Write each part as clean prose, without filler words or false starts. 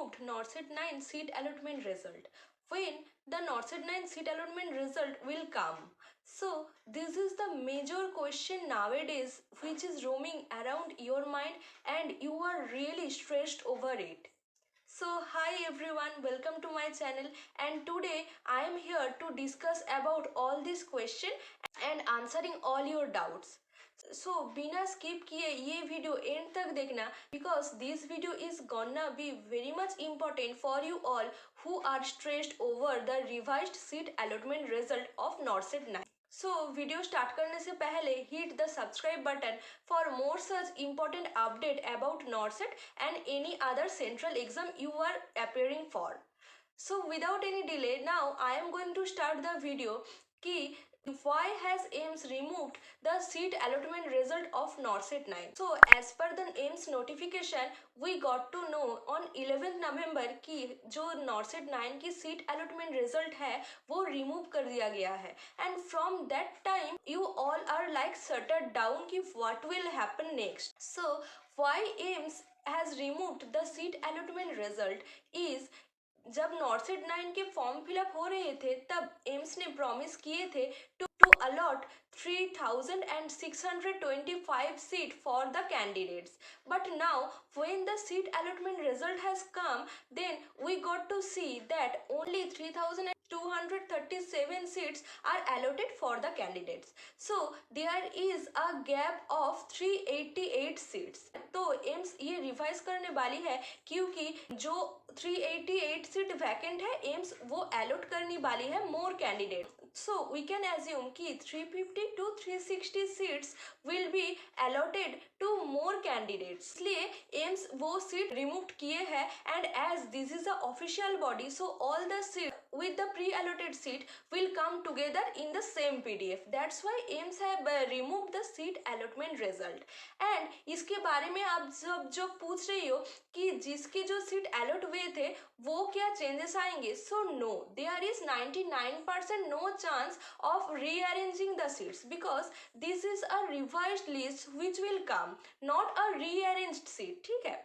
removed NORCET 9 seat allotment result. When the NORCET 9 seat allotment result will come? So this is the major question nowadays which is roaming around your mind and you are really stressed over it. So hi everyone, welcome to my channel, and today I am here to discuss about all these questions and answering all your doubts. So बिना skip किए ये video end तक देखना, because this video is gonna be very much important for you all who are stressed over the revised seat allotment result of NORCET 9. So video start करने से पहले hit the subscribe button for more such important update about NORCET and any other central exam you are appearing for. So without any delay, now I am going to start the video कि why has AIMS removed the seat allotment result of NORCET 9. So as per the AIMS notification, we got to know on 11th November कि जो NORCET 9 की seat allotment result है वो remove कर दिया गया है, and from that time you all are like shuttered down कि what will happen next. So why AIMS has removed the seat allotment result is, जब NORCET 9 के फॉर्म फिलअप हो रहे थे तब एम्स ने प्रॉमिस किए थे to allot 3,625 seat for the candidates. But now when the seat allotment result has come, then we got to see that only 3,237 seats are allotted for the candidates. So there is a gap of 388 seats. तो AIIMS ये revise करने वाली है क्योंकि जो 388 seat vacant है AIIMS वो allot करने वाली है more candidate. So we can assume कि 350 to 360 seats will be allotted to more candidates. इसलिए एम्स वो सीट रिमूव किए हैं, and as this is a official body, so all the seats with the pre-allotted seat will come together in the same PDF. That's why AIMS have removed the seat allotment result. And इसके बारे में आप सब जो पूछ रही हो कि जिसके जो सीट अलॉट हुए थे वो क्या चेंजेस आएंगे, so no, there is 99% no chance of rearranging the seats because this is a revised list which will come, not a rearranged seat. ठीक है,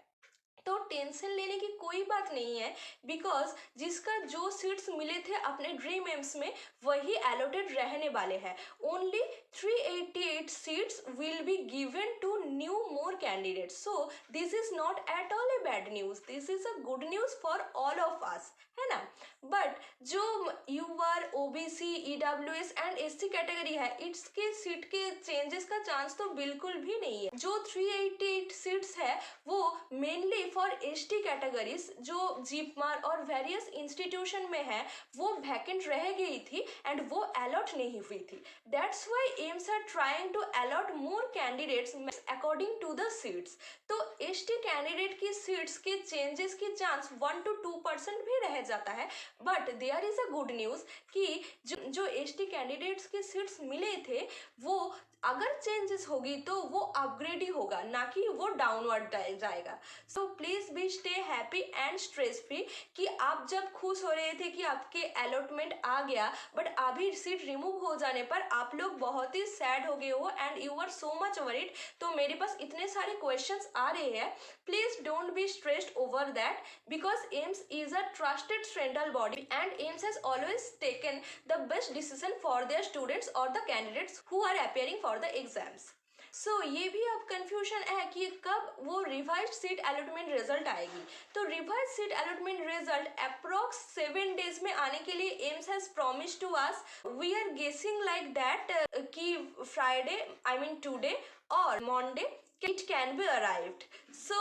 तो टेंशन लेने की कोई बात नहीं है, बिकॉज जिसका जो सीट्स मिले थे अपने ड्रीम एम्स में वही अलॉटेड रहने वाले हैं. Only 388 seats will be given to new more candidates. So this is not at all a bad news, this is a good news for all of us, है ना. बट जो UR, OBC, EWS and SC category है इसके seat के changes का chance तो बिल्कुल भी नहीं है. जो 388 सीट्स है वो मेनली फॉर एसटी कैटेगरीज जो जीपमार और वेरियस इंस्टीट्यूशन में है वो वैकेंट रह गई थी एंड वो अलॉट नहीं हुई थी. That's why AIIMS are trying to allot more candidates according to the seats. तो एसटी कैंडिडेट की सीट्स के चेंजेस की चांस 1 to 2% भी रह जाता है. But there is a good news कि जो एसटी कैंडिडेट्स के सीट्स मिले थे वो अगर चेंजेस होगी तो वो अपग्रेड ही होगा, ना कि वो डाउनवर्ड जाएगा. So please be stay happy and stress free कि आप जब खुश हो रहे थे कि आपके अलॉटमेंट आ गया बट अभी सीट रिमूव हो जाने पर आप लोग बहुत ही सैड हो गए हो and you are so much worried. तो मेरे पास इतने सारे क्वेश्चंस आ रहे हैं, please don't be stressed over that because AIIMS is a trusted central body and AIIMS has always taken the best decision for their students और the candidates who are appearing for the exams. So ये भी अब confusion है कि कब वो revised seat allotment result आएगी. तो revise seat allotment result approx 7 days में आने के लिए AIIMS has promise to us. We are guessing like that कि फ्राइडे, आई मीन टुडे और Monday it can be arrived. So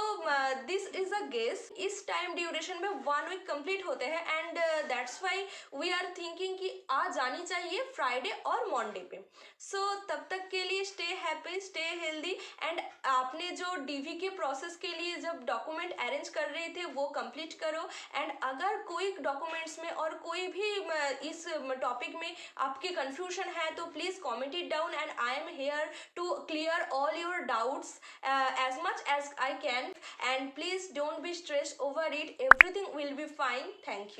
this is a guess. इस time duration में 1 week complete होते हैं and that's why we are thinking कि आ जानी चाहिए फ्राइडे और मंडे पे. सो तब तक के लिए stay happy, stay healthy and आपने जो डीवी के प्रोसेस के लिए जब डॉक्यूमेंट अरेंज कर रहे थे वो कंप्लीट करो. एंड अगर कोई डॉक्यूमेंट्स में और कोई भी इस टॉपिक में आपके कंफ्यूजन है तो please comment it down and I am here to clear all your doubts as much as I can, and please don't be stressed over it. Everything will be fine. Thank you.